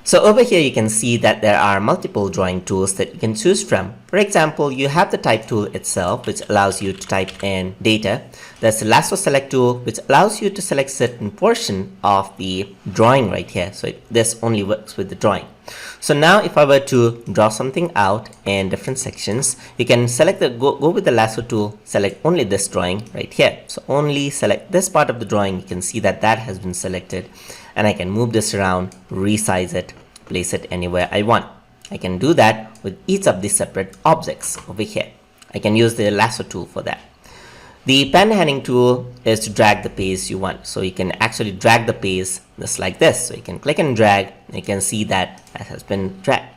So over here you can see that there are multiple drawing tools that you can choose from. For example, you have the type tool itself, which allows you to type in data. There's the lasso select tool, which allows you to select certain portion of the drawing right here. So this only works with the drawing. So now if I were to draw something out in different sections, you can select go with the lasso tool, select only this drawing right here. So only select this part of the drawing. You can see that that has been selected, and I can move this around, resize it, place it anywhere I want. I can do that with each of these separate objects over here. I can use the lasso tool for that. The pen handling tool is to drag the page you want. So you can actually drag the page just like this. So you can click and drag, and you can see that that has been dragged.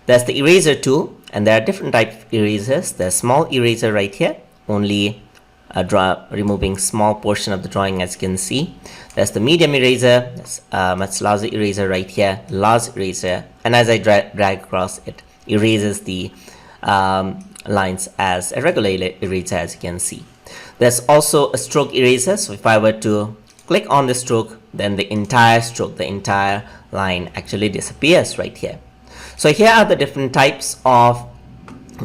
There's the eraser tool, and there are different types of erasers. There's small eraser right here, only removing small portion of the drawing, as you can see. There's the medium eraser, that's much larger eraser right here, large eraser, and as I drag across, it erases the lines as a regular eraser, as you can see. There's also a stroke eraser. So if I were to click on the stroke, then the entire stroke, the entire line actually disappears right here. So here are the different types of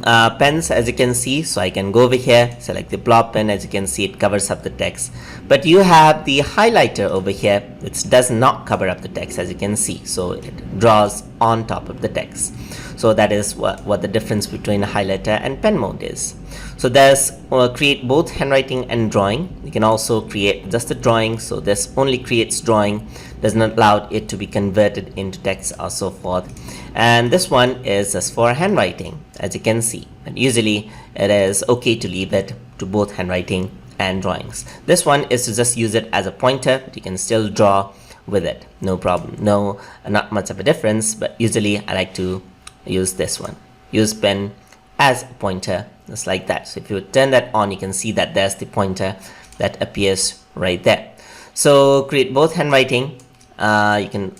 pens, as you can see. So I can go over here, select the blob pen. As you can see, it covers up the text, but you have the highlighter over here, which does not cover up the text, as you can see. So it draws on top of the text. So that is what the difference between a highlighter and pen mode is. So there's create both handwriting and drawing. You can also create just the drawing. So this only creates drawing, does not allow it to be converted into text or so forth. And this one is just for handwriting, as you can see. And usually it is okay to leave it to both handwriting and drawings. This one is to just use it as a pointer, but you can still draw with it, no problem. No, not much of a difference, but usually I like to use this one. Use pen as a pointer, just like that. So if you turn that on, you can see that there's the pointer that appears right there. So create both handwriting. You can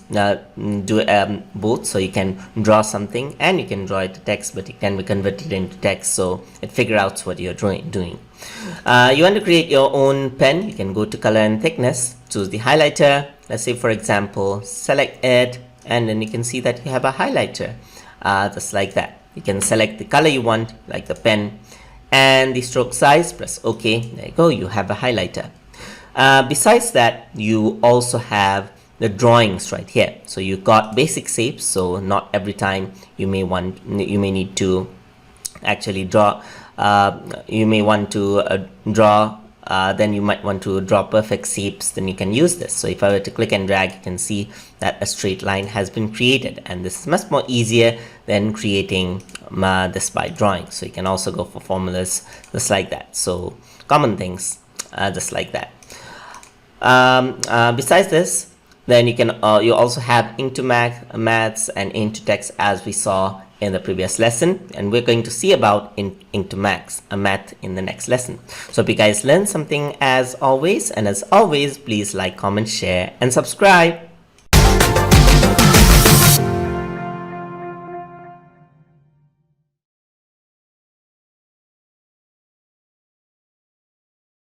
do both. So you can draw something and you can draw it to text, but it can be converted into text, so it figures out what you're doing. You want to create your own pen. You can go to color and thickness, choose the highlighter. Let's say, for example, select it, and then you can see that you have a highlighter, just like that. You can select the color you want, like the pen, and the stroke size. Press OK. There you go. You have a highlighter. Besides that, you also have the drawings right here. So you got basic shapes. So not every time you may need to actually draw. You may want to draw. Then you might want to draw perfect shapes, then you can use this. So if I were to click and drag, you can see that a straight line has been created, and this is much more easier than creating this by drawing. So you can also go for formulas just like that. So common things just like that. Besides this, then you can you also have ink to maths and ink to text, as we saw in the previous lesson, and we're going to see about ink to math in the next lesson. So if you guys learned something, as always, and as always, please like, comment, share, and subscribe.